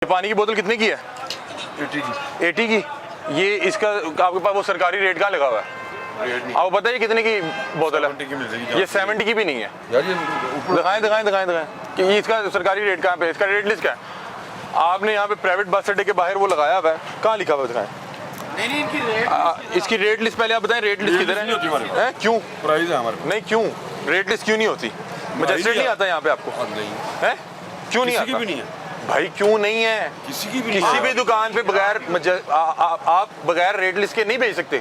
पानी की बोतल कितने की है? 80 की। ये इसका आपके पास वो सरकारी रेट कहाँ लगा हुआ है? आपको पता है कितने की बोतल है? ये 70 की भी नहीं है। दिखाएं कि ये इसका सरकारी रेट कहाँ पे? इसका रेट लिस्ट क्या है? आपने यहाँ पे प्राइवेट बस अड्डे के बाहर वो लगाया हुआ है, कहाँ लिखा हुआ है? दिखाएं। नहीं इसकी रेट लिस्ट पहले आप बताएं, रेट लिस्ट किधर है? क्यों प्राइस है हमारे? नहीं, क्यों रेट लिस्ट क्यों नहीं होती? मजिस्ट्रेट नहीं आता यहाँ पे आपको? है क्यों नहीं आता? नहीं है भाई, क्यों नहीं है? किसी भी दुकान पे बगैर आप बगैर रेट लिस्ट के नहीं भेज सकते।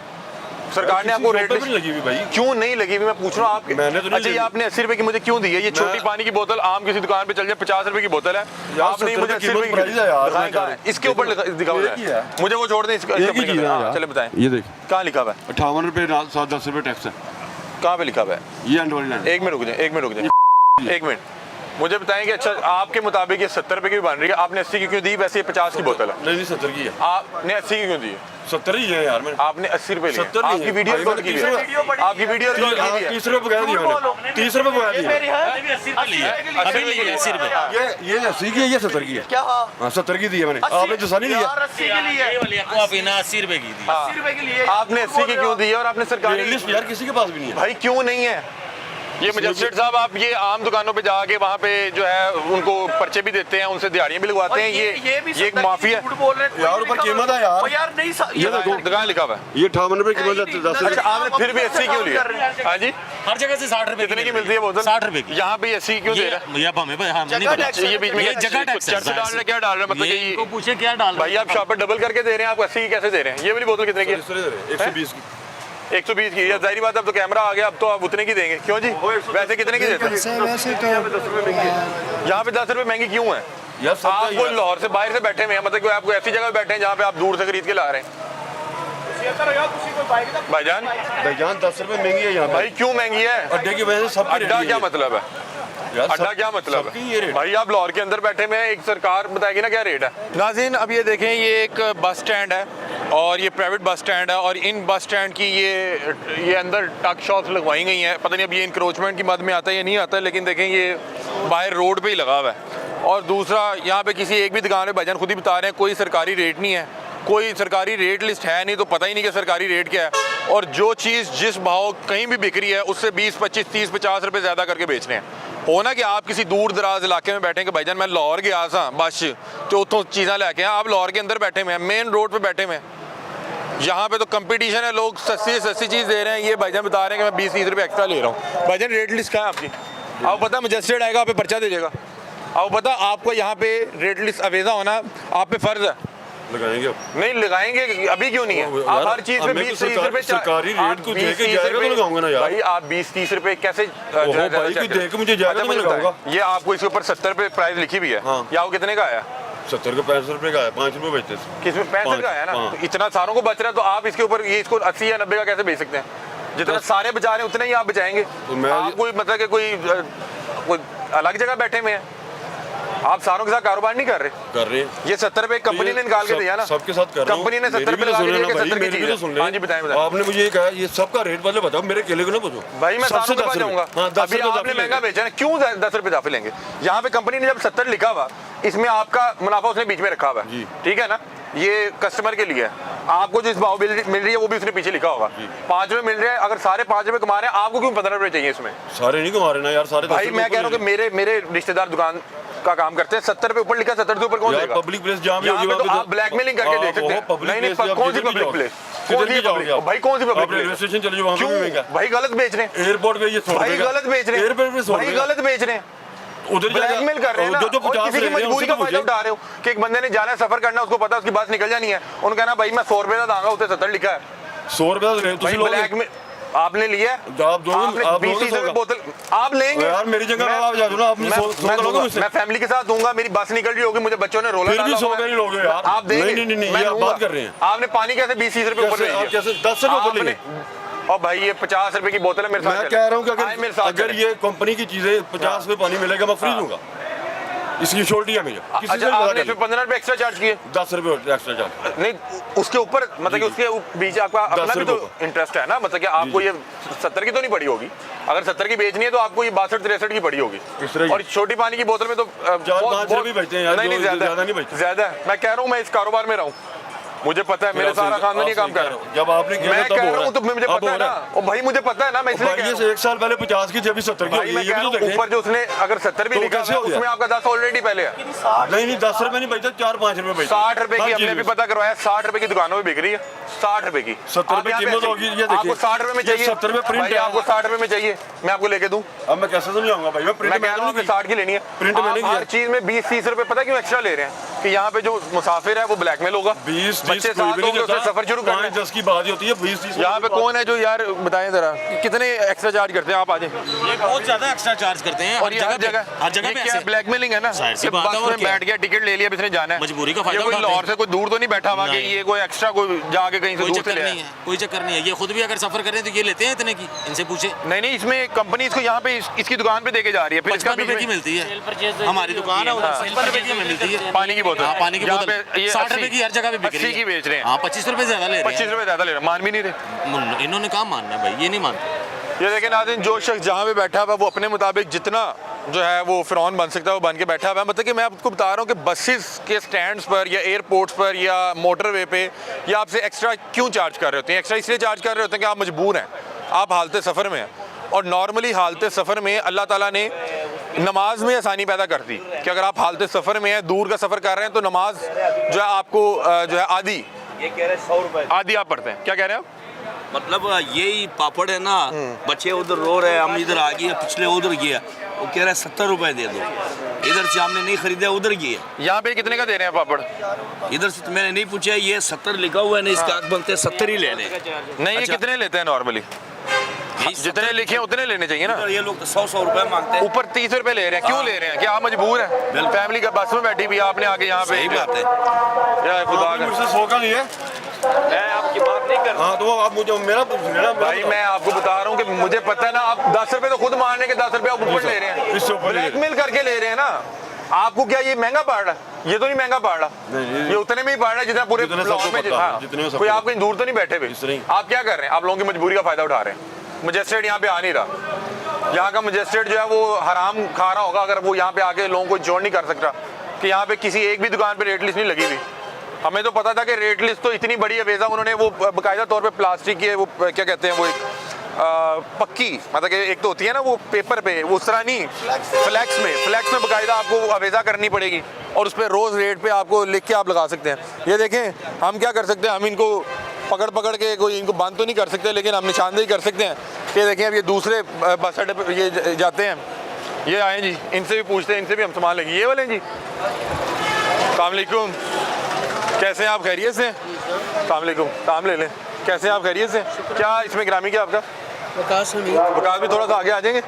सरकार ने आपको रेट लिस्ट लगी हुई भाई, क्यों नहीं लगी हुई? मैं पूछ रहा हूँ आपके। मैंने तो नहीं अच्छा, ये आपने 80 रुपए की मुझे क्यों दी है? ये छोटी पानी की बोतल आम किसी दुकान पे चल जाए 50 रुपए की बोतल है, आपने मुझे 80 रुपए की। इसके ऊपर दिखा हुआ है, मुझे वो छोड़ दें। चले बताएं, ये देख कहाँ लिखा हुआ है? 58 रुपए 10 रुपए टैक्स है। कहाँ पे लिखा हुआ है? ये एंड वाली लाइन। एक मिनट रुक जाए, एक मिनट मुझे बताएं कि अच्छा आपके मुताबिक ये 70 रुपए की भी बन रही है, आपने 80 की क्यों दी? वैसे ये 50 की बोतल है। नहीं 70 की है। आपने 80 की क्यों दी? 70 ही है यार। आपने 80 रुपए लिए। 70 आपकी वीडियो रिकॉर्ड की है, आपकी वीडियो रिकॉर्ड की है। 30 रुपए बगैर दिया मैंने, 30 रुपए बगैर दिया। ये 80 रुपए लिए, अभी लिए 80 रुपए। ये 80 की है, ये 70 की है। क्या? हाँ 70 की दी है मैंने। आपने जैसा नहीं दिया। 80 के लिए, ये वाली आपको आप इना 80 रुपए की दी। 80 रुपए के लिए आपने 80 की क्यों दी है? और आपने सरकारी लिस्ट यार किसी के पास भी नहीं है भाई, क्यों नहीं है? ये मजिस्ट्रेट साहब, आप ये आम दुकानों पे जाके वहाँ पे जो है उनको पर्चे भी देते हैं, उनसे दिहाड़ियाँ भी लगवाते हैं। ये एक माफिया बोल रहे हैं यार, ऊपर कीमत है यार। यार नहीं ये देखो दुकान लिखा हुआ है। ये 58 रुपए कीमत है। 10 रुपए। अच्छा, आपने फिर भी 80 क्यों लिया? हाँ जी, हर जगह से 60 रुपए कितने की मिलती है बोतल? 60 रुपए की। यहाँ पे 80 क्यों दे रहा है? ये हमें नहीं पता। ये बीच में ये जगह टैक्स चर्च डाल रहे, क्या डाल रहे हैं? मतलब ये इनको पूछे क्या डाल रहे भाई, आप शॉप पर डबल करके दे रहे हैं, आप 80 की कैसे दे रहे हैं? ये वाली बोतल कितने की है? 120 की। 120 की। जाहिर बात है, अब तो कैमरा आ गया, अब तो आप उतने की देंगे। क्यों जी? वैसे कितने की देते हैं? यहाँ पे 10 रुपए महंगी क्यों है? यार आप कोई लाहौर से बाहर से बैठे हुए हैं, मतलब कोई आपको ऐसी जगह बैठे हैं जहाँ पे आप दूर से खरीद के ला रहे हैं? भाईजान 10 रुपए महंगी है यहाँ पे। भाई, क्यों महंगी है? अड्डे की वजह से सब अड्डा क्या मतलब है? अड्डा क्या मतलब है? भाई, आप लाहौर के अंदर बैठे हुए हैं, एक सरकार बताएगी ना क्या रेट है। नाज़रीन, अब ये देखें, ये एक बस स्टैंड है और ये प्राइवेट बस स्टैंड है, और इन बस स्टैंड की ये अंदर टक शॉप्स लगवाई गई हैं। पता नहीं अब ये इंक्रोचमेंट की मद में आता है या नहीं आता है, लेकिन देखें ये बाहर रोड पे ही लगा हुआ है। और दूसरा, यहाँ पे किसी एक भी दुकान में भाईजान खुद ही बता रहे हैं कोई सरकारी रेट नहीं है, कोई सरकारी रेट लिस्ट है नहीं, तो पता ही नहीं कि सरकारी रेट क्या है। और जो चीज़ जिस भाव कहीं भी बिक रही है उससे 20, 25, 30, 50 रुपये ज़्यादा करके बेच रहे हैं। हो ना कि आप किसी दूर दराज इलाके में बैठे कि भाईजान मैं लाहौर गया था बस तो उतों चीज़ें लेके आए, आप लाहौर के अंदर बैठे हुए हैं, मेन रोड पे बैठे हुए हैं। यहाँ पे तो कंपटीशन है, लोग सस्ती से सस्ती चीज़ दे रहे हैं। ये भाईजान बता रहे हैं कि मैं 20-30 रुपये एक्स्ट्रा ले रहा हूँ। भाईजान रेट लिस्ट क्या है आपकी? आपको पता मजिस्ट्रेट आएगा, आप पे पर्चा दे देगा। आपको पता आपको यहाँ पे रेट लिस्ट अवेजा होना आप पे फर्ज है। लगाएंगे अब। नहीं लगाएंगे, अभी क्यों नहीं है? आप हर चीज में 20-30 रुपए सरकारी रेट को देख के जाएगा तो लगाऊंगा ना यार। भाई, आप 20-30 रुपए कैसे? भाई को देख के मुझे जाएगा तो मैं लगाऊंगा। ये आपको इसके ऊपर 70 रुपए प्राइस लिखी हुई है। हाँ। ये आपको कितने का आया? 70 का 65 रुपए का है, 5 रुपए बचते हैं। किसमें 65 का आया ना? तो इतना सारों को बच रहा है, तो आप इसके ऊपर ये इसको 80 या 90 का कैसे बेच सकते हैं? जितना सारे बचा रहे हैं उतने ही आप बचाएंगे। आप कोई मतलब कि कोई अलग जगह बैठे हुए हैं, आप सारों के साथ कारोबार नहीं कर रहे। ये 70 रुपए कंपनी ने निकाल के दिया ना, सबके साथ कर रहा हूं। कंपनी ने 70 रुपए लगा के दिया कि 70 की चीज है। हाँ जी, बताएं। आपने मुझे ये कहा, ये सबका रेट पहले बताओ, मेरे केले को ना पूछो। भाई, मैं सारों के पास जाऊंगा। अभी आपने रुपए महंगा बेचा है, क्यों 10 रुपए इजाफे लेंगे? यहाँ पे कंपनी ने जब 70 लिखा हुआ, इसमें आपका मुनाफा उसने बीच में रखा हुआ है, ठीक है ना? ये कस्टमर के लिए है। आपको जो इस भाव मिल रही है वो भी उसने पीछे लिखा होगा। 5 रुपए मिल रहे हैं, अगर सारे 5 रुपए कमा रहे हैं, आपको क्यों 15 रुपए चाहिए इसमें? सारे नहीं कमा रहे ना यार, सारे। भाई, मैं कह रहा हूँ कि मेरे रिश्तेदार दुकान का काम करते हैं, 70 रुपए ऊपर लिखा, 70 के ऊपर कौन देगा? पब्लिक प्लेस जहाँ भी तो आप ब्लैकमेलिंग करके देख सकते हैं। नहीं, कौन सी पब्लिक प्लेस? भाई, कौन सी पब्लिक प्लेस? रेलवे स्टेशन चले जाओ, वहाँ पे महंगा। भाई, गलत बेच रहे हैं। एयरपोर्ट पे ये भाई, गलत बेच रहे हैं। एयरपोर्ट पे भाई, गलत बेच रहे हैं, उधर ब्लैकमेल कर रहे हैं ना। जो और किसी की मजबूरी का फायदा उठा रहे हो कि एक बंदे ने जाना है, सफर करना है, उसको पता है उसकी बस निकल जानी है, उन्होंने कहना भाई मैं 100 रुपए का दांगा, उसे 70 लिखा है। 100 रुपए ब्लैकमेल आपने लिया, आप 20-30 रुपए बोतल आप लेंगे यार। मेरी जगह आप जा दो ना, मैं फैमिली के साथ दूंगा, मेरी बस निकल रही होगी, मुझे बच्चों ने रोला फिर भी 100 नहीं लोगे यार। आप देंगे? नहीं, ये बात कर रहे हैं। आपने पानी कैसे 20-30 रुपए ऊपर ले लिया? 10 रुपए ऊपर ले। और भाई, ये 50 रुपए की बोतल है मेरे साथ। मैं कह रहा हूँ कि अगर ये कंपनी की चीजें 50 रुपए पानी मिलेगा, मैं फ्री दूंगा। इसकी छोटी है मुझे किसी से अच्छा, भी पता आपने कर इसमें 15 रुपए एक्स्ट्रा चार्ज किए? 10 रुपये एक्स्ट्रा चार्ज। नहीं, उसके ऊपर मतलब कि उसके बीच आपका अपना 10 भी तो रुपए इंटरेस्ट है ना, मतलब कि आपको ये 70 की तो नहीं पड़ी होगी। अगर 70 की बेचनी है तो आपको ये 62-63 की पड़ी होगी। इस तरह और छोटी पानी की बोतल में तो 4-5 रुपये बेचते हैं यार, नहीं, ज्यादा नहीं बेचते। ज्यादा है। मैं कह रहा हूँ मैं इस कारोबार में रहूँ, मुझे पता है, मेरे सारा खानदान ये काम कर रहा है। जब आपने किया मैं तब कह हो रहा हूँ तो मुझे अब पता हो है ना, रहा है। और भाई मुझे पता है ना, मैं इसलिए कह भाई रहा ये हूँ। 1 साल पहले 50 की जब 70 की भाई होगी, मैं ये कह भी रहा तो हूँ देखें। ऊपर जो उसने अगर 70 भी तो लिखा कैसे है हो गया? उसमें आपका 10 ऑलरेडी पहले है। नहीं 10 रुपए नहीं बेचते, 4-5 रुपए बेचते। 60 रुपए की हर हमने चीज़ भी में। पता करवाया, 60 रुपए की दुकानों में बिक रही है, 60 रुपए की। 70 रुपए आप यहाँ कीमत पे होगी, ये आपको देखिए। 60 रुपए में ये चाहिए, 70 रुपए प्रिंट भाई है। आपको 60 रुपए में चाहिए, मैं आपको लेके दूं? अब मैं कैसे समझाऊंगा भाई, मैं प्रिंट मैं कह रहा हूँ कि 60 की लेनी है। प्रिंट आप मैंने किया। हर चीज में 20-30 रुपए पता क्यों एक्स्ट्रा ले रहे हैं कि यहाँ पे जो मुसाफिर है वो ब्लैकमेल होगा। 20-30 बच्चे कोई साथ भी नहीं होंगे, उससे देता। सफर शुरू करना है। 5-10 की बात ही होती है, 20-30 यहाँ पे कौन है जो यार बताएं जरा कितने एक्स्ट्रा चार्ज करते हैं? आप आ जाए। ये बहुत ज्यादा एक्स्ट्रा चार्ज करते हैं और ये हर जगह पे क्या ऐसे। ब्लैकमेलिंग है ना, जाहिर सी कि बात है, बस और में क्या? बैठ गया, टिकट ले लिया, इसने जाना है, मजबूरी का ये फायदा कोई उठाते लाहौर हैं। से कोई दूर तो नहीं बैठा हुआ कि नहीं। ये कोई एक्स्ट्रा कोई जाके कहीं से कोई दूर से चक्कर ले नहीं आया। है, कोई चक्कर नहीं है। ये खुद भी अगर सफर करें तो ये लेते हैं इतने की, इनसे पूछे। नहीं, इसमें कंपनी इसको यहाँ पे इसकी दुकान पे देके जा रही है, फिर इसका 55 रुपए बीच की में मिलती है, हमारी दुकान है, 55 रुपए की हमें मिलती है पानी की बोतल। हाँ, पानी की यहाँ बोतल पे ये 60 रुपए की हर जगह पे बिक रही 80 की बेच रहे हैं। हाँ, 25 रुपए ज्यादा ले रहे 25 रुपए ज्यादा ले रहे हैं, मान भी नहीं रहे। हैं। इन्होंने कहाँ मानना है भाई, ये नहीं मानते। ये देखें नाज़रीन, जो शख्स जहाँ पे बैठा हुआ है वो अपने मुताबिक जितना जो है वो फ़िरौन बन सकता है वो बन के बैठा हुआ है। मतलब कि मैं आपको बता रहा हूँ कि बसेस के स्टैंड्स पर या एयरपोर्ट्स पर या मोटरवे पे या आपसे एक्स्ट्रा क्यों चार्ज कर रहे होते हैं? एक्स्ट्रा इसलिए चार्ज कर रहे होते हैं कि आप मजबूर हैं, आप हालत सफ़र में हैं। और नॉर्मली हालत सफ़र में अल्लाह ताला ने नमाज में आसानी पैदा कर दी कि अगर आप हालत सफ़र में हैं, दूर का सफ़र कर रहे हैं, तो नमाज जो है आपको जो है आधी ये कह रहे 100 रुपए। आधी आप पढ़ते हैं। क्या कह रहे हैं आप? मतलब यही पापड़ है ना, बच्चे उधर रो रहे हैं, हम इधर आ गए, पिछले उधर गया, वो कह रहा है 70 रुपए दे दो। इधर से हमने नहीं खरीदा, उधर गया। यहाँ पे कितने का दे रहे हैं पापड़? इधर से तो मैंने नहीं पूछा, ये 70 लिखा हुआ है ना, इसके आग बनते 70 ही ले लें। नहीं, ये अच्छा। कितने लेते हैं नॉर्मली? जितने लिखे हैं उतने लेने चाहिए ना। इधर ये लोग तो 100 रुपए मांगते हैं। ऊपर 30 रुपए ले रहे हैं, क्यों ले रहे हैं? क्या आप मजबूर हैं? फैमिली का बस में बैठी भी आपने आके यहाँ पे। सही बात है। या खुदा आपने का। मुझसे 100 का नहीं है। मैं आपकी बात नहीं कर हाँ तो आप मुझे मेरा पूछ लेना। भाई मैं आपको बता रहा हूँ कि मुझे पता है ना, आप 10 रुपए तो खुद मारने के 10 रुपए आप ऊपर ले रहे हैं, इससे ऊपर ले रहे हैं। ब्लैकमेल करके ले रहे हैं ना। आपको क्या ये महंगा पड़ रहा है? ये तो नहीं महंगा पड़ रहा, नहीं, ये उतने में ही पड़ रहा है जितना पूरे जितने लाहौर सबको में। पता है, हाँ, जितने में सबको कोई आप पता कहीं दूर तो नहीं बैठे इस तरह हुए। ही। आप क्या कर रहे हैं? आप लोगों की मजबूरी का फायदा उठा रहे हैं। मजिस्ट्रेट यहाँ पे आ नहीं रहा, यहाँ का मजिस्ट्रेट जो है वो हराम खा रहा होगा अगर वो यहाँ पे आके लोगों को जोड़ नहीं कर सकता कि यहाँ पे किसी एक भी दुकान पे रेट लिस्ट नहीं लगी हुई। हमें तो पता था कि रेट लिस्ट तो इतनी बड़ी अवेजा उन्होंने वो बाकायदा तौर पे प्लास्टिक की वो क्या कहते हैं वो एक पक्की, मतलब कि एक तो होती है ना वो पेपर पे, वो उस तरह नहीं, फ्लैक्स में बाकायदा आपको अवेजा करनी पड़ेगी और उस पर रोज़ रेट पे आपको लिख के आप लगा सकते हैं। ये देखें, हम क्या कर सकते हैं, हम इनको पकड़ के कोई इनको बंद तो नहीं कर सकते, लेकिन हम निशानदेही कर सकते हैं कि देखें अब ये दूसरे बस अड्डे पर ये जाते हैं, ये आए जी, इनसे भी पूछते हैं, इनसे भी हम सामान लेंगे। ये वाले जी, अस्सलाम वालेकुम, कैसे हैं आप? खैरियत से? अस्सलाम वालेकुम, काम ले लें। कैसे हैं आप? खैरियत से? क्या इसमें ग्रामी क्या आपका? वकास हमीद। वकास भी थोड़ा सा आगे आ जाएंगे,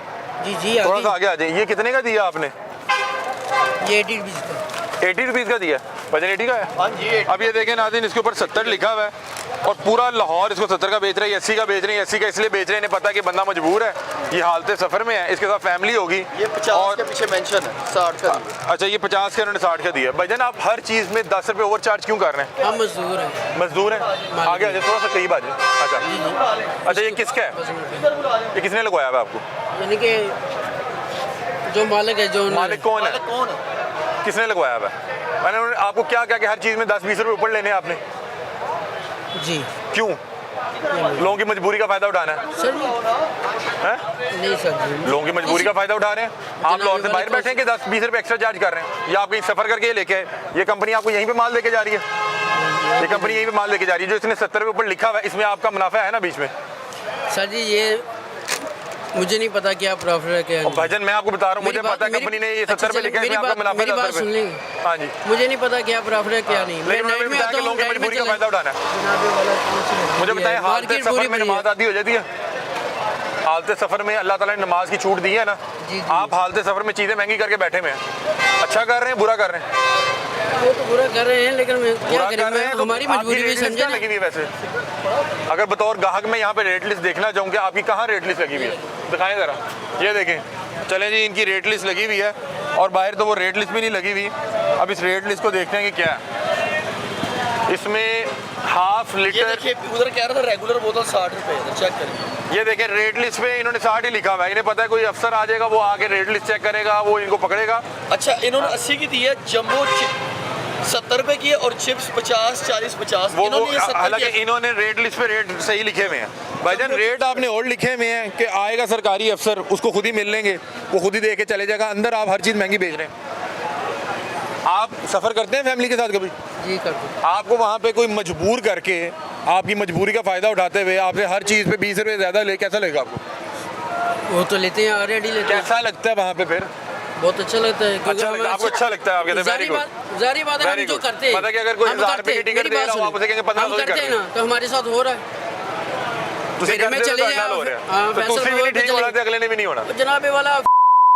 जी जी थोड़ा सा आगे। आगे आ जाएंगे। ये कितने का दिया आपने? ये 80 रुपीज़ का। 80 रुपीज़ का दिया, वजन 80 का है। अब ये देखें नाज़रीन, इसके ऊपर 70 लिखा हुआ है और पूरा लाहौर इसको 70 का बेच रहा है, 80 का बेच रहे हैं। 80 का इसलिए बेच रहे हैं, इन्हें पता है कि बंदा मजबूर है, ये हालत सफ़र में है, इसके साथ फैमिली होगी। ये 50 के पीछे मेंशन है, 60 का दिया। अच्छा, ये 50 के उन्होंने 60 का दिया। भाईजान आप हर चीज़ में 10 रुपये ओवर चार्ज क्यों कर रहे हैं? हम मजदूर हैं। मजदूर हैं, आगे आ जाए, थोड़ा सा करीब आ जाए। अच्छा, ये किसका है? ये किसने लगवाया हुआ है आपको? यानी कि जो मालिक है, जो मालिक कौन है? कौन है? किसने लगवाया हुआ है? मैंने आपको क्या क्या कि हर चीज़ में 10-20 रुपये ऊपर लेने हैं आपने? जी क्यों? लोगों की मजबूरी का फायदा उठाना है? सर हैं? नहीं सर जी। लोगों की मजबूरी का फायदा उठा रहे हैं। आप लाहौर से बाहर बैठे हैं कि 10-20 रुपये एक्स्ट्रा चार्ज कर रहे हैं, या आप कहीं सफर करके ये लेके आए? ये कंपनी आपको यहीं पे माल लेके जा रही है, ये कंपनी यहीं पे माल लेके जा रही है। जो इसने 70 रुपये ऊपर लिखा हुआ है, इसमें आपका मुनाफा है ना बीच में? सर जी ये मुझे नहीं पता क्या प्रॉफिट है क्या और नहीं। भाईजान मैं आपको बता रहा हूँ, मुझे मेरी बात- पता है मेरी- कंपनी ने ये अच्छा, 70 रुपये लिखा है, इसमें आपका मुनाफा मेरी 10 बात सुन रुपये। लेंगे। हाँ जी, मुझे नहीं पता क्या प्रॉफिट है क्या नहीं। लेकिन मैं उन्होंने नाइट में बताया आता कि हूँ, लोगों की नाइट में मजबूरी का चला- फायदा उठाना है। जनाबे वाला कौन सी मुझे लड़की बताएं, है? हालत मार्केट सफ़र पूरी में भरी नमाज है। आदी हो जाती है? हालत सफ़र में अल्लाह ताला ने नमाज की छूट दी है ना, जी, जी। आप हालत सफ़र में चीज़ें महंगी करके बैठे हुए हैं। अच्छा कर रहे हैं, बुरा कर रहे हैं? वो तो बुरा कर रहे हैं, लेकिन मैं क्या बुरा करें, कर रहे हैं तो हमारी आपकी मजबूरी भी रेट लिस्ट समझे क्या ना। लगी हुई है वैसे? अगर बतौर ग्राहक मैं यहाँ पे रेट लिस्ट देखना चाहूँगा, आपकी कहाँ रेट लिस्ट लगी हुई है? दिखाएं ज़रा, ये देखें। चलें जी, इनकी रेट लिस्ट लगी हुई है और बाहर तो वो रेट लिस्ट भी नहीं लगी हुई। अब इस रेट लिस्ट को देखते हैं कि क्या है इसमें। हाफ ये लीटर, देखिए उधर कह रहा था रेगुलर बोतल 60 रुपए है, चेक करिए। ये देखें रेट लिस्ट पे इन्होंने 60 ही लिखा हुआ है। इन्हें पता है कोई अफसर आ जाएगा, वो आके रेट लिस्ट चेक करेगा, वो इनको पकड़ेगा। अच्छा इन्होंने 80 की दी है, जम्बो 70 रुपए की है और चिप्स 50, 40, 50। वो इन्होंने ये 70 हालांकि की है। इन्होंने रेट लिस्ट पे रेट सही लिखे हुए हैं भाईजान। रेट आपने और लिखे हुए हैं कि आएगा सरकारी अफसर, उसको खुद ही मिल लेंगे, वो खुद ही दे के चले जाएगा। अंदर आप हर चीज़ महंगी बेच रहे हैं। आप सफ़र करते हैं फैमिली के साथ कभी? जी करते। आपको वहाँ पे कोई मजबूर करके आपकी मजबूरी का फ़ायदा उठाते हुए आपसे हर चीज़ पे 20 रुपये ज़्यादा ले, कैसा लगेगा आपको? वो तो लेते हैं, ऑलरेडी लेते हैं। कैसा लगता है वहाँ पे फिर? बहुत अच्छा लगता है। अच्छा लगता है आपको? अच्छा लगता है आप कहते हैं वेरी गुड। जारी बात है, हम जो करते हैं। पता है कि अगर कोई हम 1000 रुपए की करते हैं, टिकट दे रहा हो आप उसे कहेंगे 1500 हम करते हैं ना, तो हमारे साथ हो रहा है। ਤੁਸੀਂ मेरे में करते हो चले तो जाओ, हो रहा हाँ, है तो फैसल तुझसे भी नहीं रोड पे ठीक होना चले- तो अगले ने भी नहीं होना। जनाबे वाला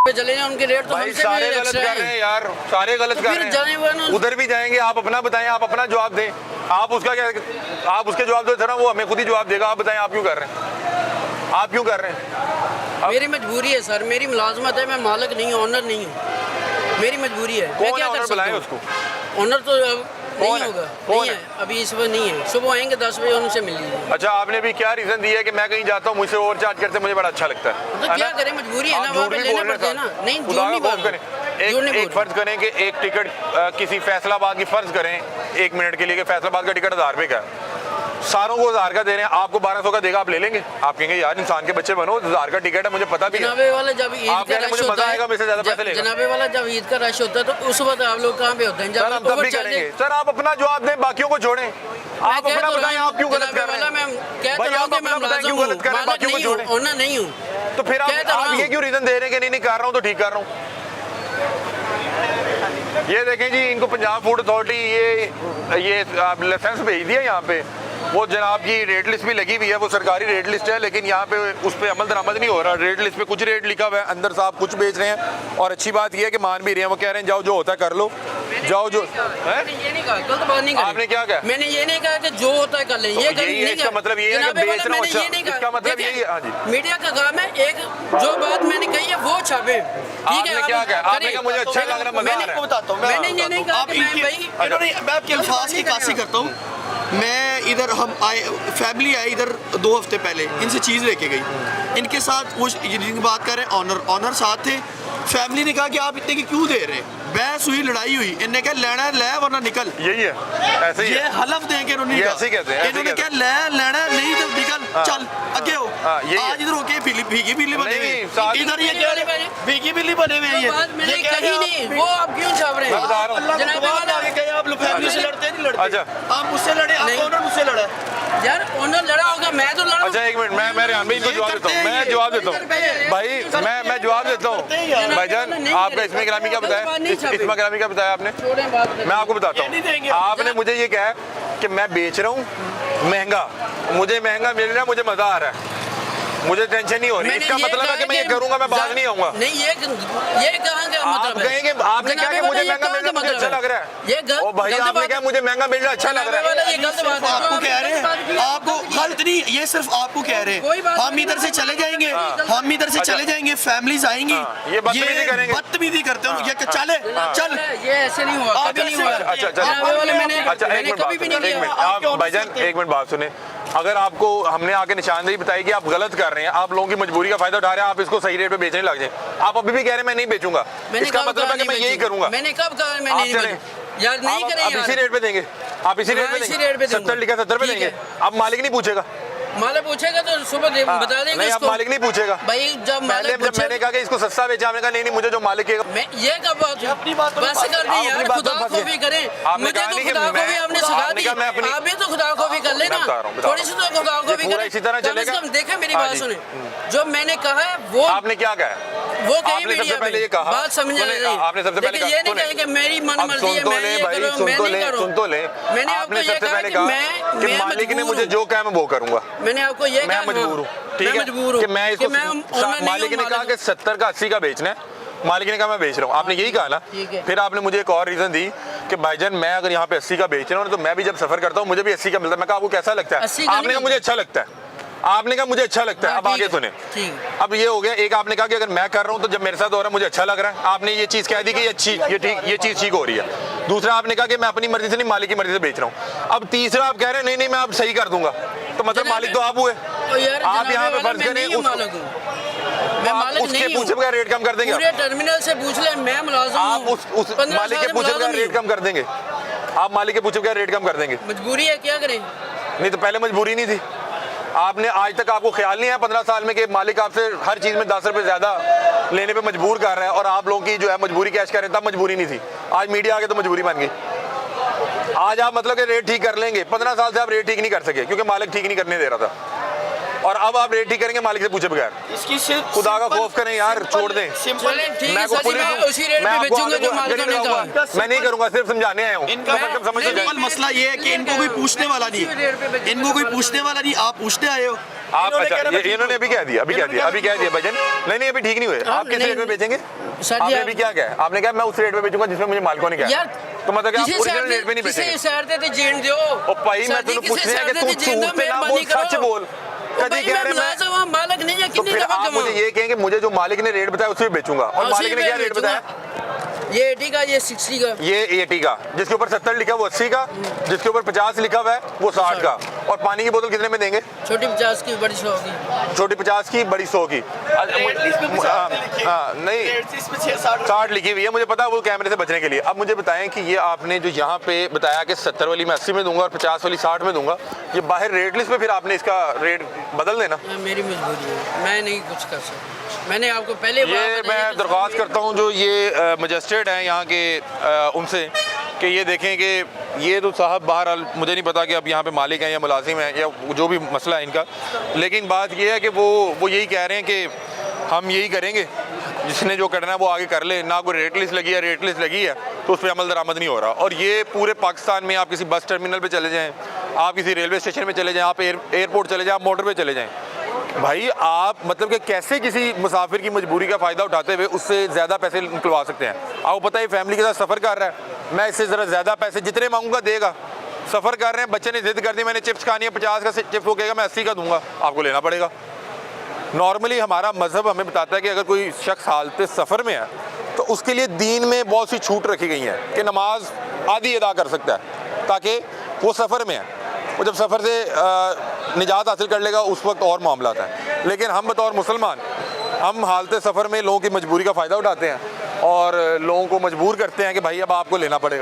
पे चले जाए, उनके रेट तो भाई हमसे सारे भी गलत एक्स्ट्रा कर रहे हैं है। यार, सारे गलत तो कर फिर रहे जाने वाले हैं। ना- उधर भी जाएंगे, आप अपना बताएं, आप अपना जवाब दें। आप उसका क्या, आप उसके जवाब दो, वो हमें खुद ही जवाब देगा। आप बताएं आप क्यों कर रहे हैं, आप क्यों कर रहे हैं? मेरी मजबूरी है सर, मेरी मुलाजमत है, मैं मालिक नहीं हूँ, ऑनर नहीं हूँ। मेरी मजबूरी है। मैं कौन क्या है कर ऑनर? सकता बुलाएं हूँ? उसको। ऑनर तो अब कौन नहीं है? होगा, कौन नहीं है? है अभी, इस वक्त नहीं है। सुबह आएंगे 10 बजे, उनसे मिल लीजिए। अच्छा, आपने भी क्या रीजन दिया है कि मैं कहीं जाता हूँ मुझसे ओवर चार्ज करते, मुझे बड़ा अच्छा लगता है? तो क्या करें, मजबूरी है ना, वहाँ पे लेना पड़ता है ना। नहीं, झूठ नहीं बोल रहा। झूठ नहीं एक बोल फर्ज करें कि एक टिकट किसी फैसलाबाद की, फर्ज करें 1 मिनट के लिए कि फैसलाबाद का टिकट 1000 रुपये का है, सारों को 1000 का दे रहे हैं, आपको 1200 का देगा, आप ले लेंगे? आप कहेंगे यार इंसान के बच्चे बनो, 1000 का टिकट है, मुझे पता भी है। जनाबे वाला जब ईद आप का कह रहे हैं रश मुझे होता मजा है, आएगा, मेरे से ज्यादा पैसे लेगा। जनाबे वाला जब ईद का रश होता है तो उस वक्त आप लोग कहाँ पे होते हैं? सर हम तब भी करेंगे। सर आप अपना जवाब दें, बाकियों को छोड़ें। आप अपना बताएं आप क्यों गलत कर रहे हैं? मैं कह भाई तो रहा हूँ आप कि मैं अपना बताएं क्यों मुलाजिम गलत कर रहे हैं, हूँ, बाकियों को मालिक नहीं छोड़ें। हूँ, ऑनर नहीं हूँ। तो फिर कह तो रहा आप ये हूँ। क्यों रीजन दे रहे हैं कि नहीं कर रहा हूँ तो ठीक कर रहा हूँ? ये देखें जी, इनको पंजाब फूड अथॉरिटी ये लाइसेंस भेज दिया यहाँ पे। वो जनाब की रेट लिस्ट भी लगी हुई है, वो सरकारी रेट लिस्ट है, लेकिन यहाँ पे उस पर अमल दरामद नहीं हो रहा। रेट लिस्ट पे कुछ रेट लिखा हुआ है, अंदर साहब कुछ बेच रहे हैं। और अच्छी बात यह है कि मान भी रहे हैं, वो कह रहे हैं जाओ जो होता है कर लो, जाओ जो है। मैंने ये नहीं कहा, गलत बात नहीं करी। आपने क्या कहा? मैंने ये नहीं कहा कि जो होता है कर लें, ये यही है, इसका मतलब ये है कि बेच रहा हूँ। अच्छा, इसका मतलब यही है। हाँ जी, मीडिया का काम है, एक जो बात मैंने कही है वो छापे। ठीक है, आपने क्या कहा? आपने कहा मुझे अच्छा लग रहा, मजा आ रहा है। बताता हूँ, मैंने ये नहीं कहा कि मैं भाई इन्होंने, मैं आपके अल्फाज की कासी करता हूँ। मैं इधर, हम आए, फैमिली आई इधर 2 हफ्ते पहले, इनसे चीज़ लेके गई। इनके साथ वो जिनकी बात कर रहे हैं ऑनर साथ थे। फैमिली ने कहा कि आप इतने की क्यों दे रहे हैं? बहस हुई, लड़ाई हुई। इनने कहा लेना है ले वरना निकल। यही है, ऐसे ही ये है। हलफ देंगे इन्होंने, ये ऐसे ही कहते हैं, ऐसे ही इन्होंने कहते क्या लेना है, नहीं तो निकल, चल आगे हो। यही है। आज इधर होके भीगी बिल्ली बने नहीं, हुए, साथ- इधर ये कह रहे हैं भीगी बिल्ली बने हुए हैं ये। बात मैंने ये कह रहे कही हैं नहीं, आप- वो आप क्यों छाप रहे मैं बता हैं? रहा हूँ। अल्लाह जनाब को वाला- आगे कहे आप लोग फैमिली से लड़ते नहीं लड़ते। अच्छा। आप मुझसे लड़े, आप नहीं। ऑनर मुझसे लड़ा। यार ऑनर लड़ा होगा, मैं तो लड़ा। अच्छा एक मिनट, मैं रेहान भाई इनको जवाब देता हूँ, मैं जवाब देता हूँ भाई, मैं जवाब देता हूँ भाईजान। आपका इसमें ग्रामी क्या बताया? इसमें ग्रामी क्या बताया आपने? छोड़ें बात करें। मैं आपको बताता ये नहीं हूँ। देंगे। आपने मुझे ये कहा कि मैं बेच रहा हूँ महंगा, मुझे महंगा मिल रहा है, मुझे मजा आ रहा है, मुझे टेंशन नहीं हो रही। मैंने इसका ये मतलब है कि कहा मैं ये करूंगा, मैं बाज नहीं आऊंगा। नहीं, ये कहाँ का आप मतलब है? कहेंगे, आपने कहा कि मुझे महंगा मिल रहा है, मुझे अच्छा लग रहा ये है। ओ भाई आपने कहा मुझे महंगा मिल रहा है, अच्छा लग रहा है। ये गलत बात है। आपको कह रहे हैं, आपको गलत नहीं, ये सिर्फ आपको कह रहे कोई हैं। बात हम नहीं, इधर से चले जाएंगे, हम इधर से अच्छा। चले जाएंगे, फैमिलीज आएंगी, ये बदतमीजी करेंगे। बदतमीजी करते हैं। ये चले चल, ये ऐसे नहीं हुआ, कभी नहीं हुआ। अच्छा जनाबे वाले मैंने अच्छा, एक मैंने मिनट कभी भी नहीं बात, एक किया। मिनट आप भाईजान एक मिनट बात सुने। अगर आपको हमने आके निशानदेही बताई कि आप गलत कर रहे हैं, आप लोगों की मजबूरी का फायदा उठा रहे हैं, आप इसको सही रेट पे बेचने लग जाए, आप अभी भी कह रहे हैं मैं नहीं बेचूंगा, मैंने इसका कब मतलब कहा है कि मैं नहीं यही करूंगा। मैंने कब कहा मैं आप नहीं चलें। बेचूं? यार नहीं आप करें इसी यार। रेट पे देंगे, आप इसी रेट हाँ, पे इसी देंगे। रेट पे 70 लिखा 70 पे ठीक देंगे। है। अब मालिक नहीं पूछेगा, मालिक पूछेगा तो सुबह बता देंगे नहीं अब उसको। मालिक नहीं पूछेगा। भाई जब पहले मालिक जब मैंने कहा कि इसको सस्ता बेचा, आपने कहा नहीं नहीं मुझे जो मालिक कहेगा। मैं ये कब बात हुई? अपनी बात बस कर दी आप यार, अपनी बात खुदा पर को फंस भी गए। करें। आपने मुझे कहा तो नहीं कि खुदा को मैं- भी आपने सिखा आपने दी। कहा मैं अपनी- आप भी तो खुदा को भी कर लेना, मैं बता रहा हूँ, थोड़ी सी तो खुदा को ये भी पूरा करें। इसी तरह कम से चलेगा। कम देखें मेरी हाँ बात जी। सुने, जो मैंने कहा है वो आपने क्या कहा? वो कहीं आपने सबसे मीडिया पहले में ये कहा, बात समझ सुने, आपने सबसे पहले देखिए, ये नहीं कहा, कहें कि मेरी मन अब मर्जी है, सुन तो मैं ले ये भाई, करूँ, सुन मैं तो नहीं ले, करूँ। सुन तो ले। मैंने आपको आपने ये सबसे कहा पहले कि कहा मैं कि मालिक ने मजबूर मुझे हूँ। जो कहा मैं वो करूंगा। मैंने आपको ये मैं कहा, मजबूर हूँ, ठीक मैं है मजबूर हूँ कि मैं इसको ऑनर नहीं मालिक हूँ, ने कहा कि 70 का 80 का बेचना है, मालिक ने कहा मैं बेच रहा हूँ, आपने यही कहा ना। ठीक है। फिर आपने मुझे एक और रीजन दी कि भाईजान मैं अगर यहाँ पे 80 का बेच रहा हूँ तो मैं भी जब सफर करता हूँ मुझे भी 80 का मिलता है। मैं कहा आपको कैसा लगता है? 80 का आपने कहा नहीं। मुझे अच्छा लगता है। आपने कहा मुझे अच्छा लगता है, अब आगे सुने। अब ये हो गया, एक आपने कहा कि अगर मैं कर रहा हूँ तो जब मेरे साथ हो रहा है मुझे अच्छा लग रहा है, आपने ये चीज़ कह दी कि ये अच्छी, ये ठीक, ये चीज़ ठीक हो रही है। दूसरा आपने कहा कि मैं अपनी मर्जी से नहीं मालिक की मर्जी से बेच रहा हूँ। अब तीसरा आप कह रहे हैं नहीं नहीं मैं अब सही कर दूंगा, तो मतलब मालिक तो आप हुए। आप यहाँ पे फर्ज करें मैं मालिक उसके नहीं पूछे बगैर रेट कम कर देंगे, पूरे टर्मिनल से पूछ ले, मैं मुलाजिम हूं। आप उस मालिक के पूछे बगैर रेट कम कर देंगे, आप मालिक के पूछे बगैर रेट कम कर देंगे। मजबूरी है, क्या करें? नहीं तो पहले मजबूरी नहीं थी, आपने आज तक आपको ख्याल नहीं है 15 साल में कि मालिक आपसे हर चीज़ में 10 रुपये ज़्यादा लेने पे मजबूर कर रहा है और आप लोगों की जो है मजबूरी कैश कर रहे हैं, तब मजबूरी नहीं थी। आज मीडिया आ गया तो मजबूरी बन गई। आज आप मतलब कि रेट ठीक कर लेंगे, 15 साल से आप रेट ठीक नहीं कर सके क्योंकि मालिक ठीक नहीं करने दे रहा था, और अब आप रेट ठीक करेंगे मालिक से पूछे बगैर। इसकी सिर्फ खुदा का खौफ करें यार, छोड़ दें। मैं नहीं करूंगा, सिर्फ समझाने आया हूँ। इनका सिंपल मसला ये है कि इनको कोई पूछने वाला नहीं है, इनको कोई पूछने वाला नहीं, आप पूछते आए हो। आप अच्छा इन्होंने अभी कह दिया भाईजान, नहीं अभी ठीक नहीं हुए। आप किस रेट में बेचेंगे? आपने अभी क्या कहा? आपने कहा मैं उस रेट में बेचूंगा जिसमें मुझे मालिकों ने कहा, तो मतलब कि आप ओरिजिनल रेट में नहीं बेचेंगे। ओ भाई मैं तुझे पूछ रहा है कि तू झूठ पे ना बोल, सच बोल। कभी कह रहे मैं मालिक नहीं है, तो फिर आप मुझे ये कहेंगे मुझे जो मालिक ने रेट बताया उससे बेचूंगा, और मालिक ने क्या रेट बताया? ये 80 का, ये 60 का, ये 80 का, जिसके ऊपर 70 लिखा है वो 80 का, जिसके ऊपर 50 लिखा हुआ है वो 60 का। और पानी की बोतल कितने में देंगे? छोटी 50 की, बड़ी 100 की। छोटी 50 की, बड़ी 100 की। नहीं 60 लिखी हुई है, मुझे पता है वो कैमरे से बचने के लिए। अब मुझे बताएं कि ये आपने जो यहाँ पे बताया कि 70 वाली मैं 80 में दूंगा और 50 वाली 60 में दूंगा, ये बाहर रेट लिस्ट में फिर आपने इसका रेट बदल देना। मेरी मजबूरी है, मैं नहीं कुछ कर सकता। मैंने आपको पहले ये मैं दरख्वास्त करता हूँ जो ये मजिस्ट्रेट हैं यहाँ के उनसे कि ये देखें कि ये तो साहब बहरहाल मुझे नहीं पता कि अब यहाँ पे मालिक हैं या मुलाजिम हैं या जो भी मसला है इनका, लेकिन बात ये है कि वो यही कह रहे हैं कि हम यही करेंगे, जिसने जो करना है वो आगे कर ले, ना कोई रेट लिस्ट लगी है, रेट लिस्ट लगी है तो उस पर अमल दरामद नहीं हो रहा। और ये पूरे पाकिस्तान में आप किसी बस टर्मिनल पे चले जाएं, आप किसी रेलवे स्टेशन पे चले जाएं, आप एयरपोर्ट चले जाएं, आप मोटर पे चले जाएं, भाई आप मतलब कि कैसे किसी मुसाफिर की मजबूरी का फ़ायदा उठाते हुए उससे ज़्यादा पैसे निकलवा सकते हैं। आपको पता है फैमिली के साथ सफ़र कर रहा है, मैं इससे ज़रा ज़्यादा पैसे जितने मांगूंगा देगा। सफ़र कर रहे हैं, बच्चे ने जिद कर दी मैंने चिप्स खानी है, 50 का चिप्स वो कहेगा मैं 80 का दूंगा, आपको लेना पड़ेगा। नॉर्मली हमारा मज़हब हमें बताता है कि अगर कोई शख्स हालत सफ़र में है तो उसके लिए दीन में बहुत सी छूट रखी गई हैं कि नमाज आधी अदा कर सकता है, ताकि वो सफ़र में है, वो जब सफ़र से निजात हासिल कर लेगा उस वक्त और मामला आता है। लेकिन हम बतौर मुसलमान हम हालत सफ़र में लोगों की मजबूरी का फ़ायदा उठाते हैं और लोगों को मजबूर करते हैं कि भाई अब आपको लेना पड़ेगा।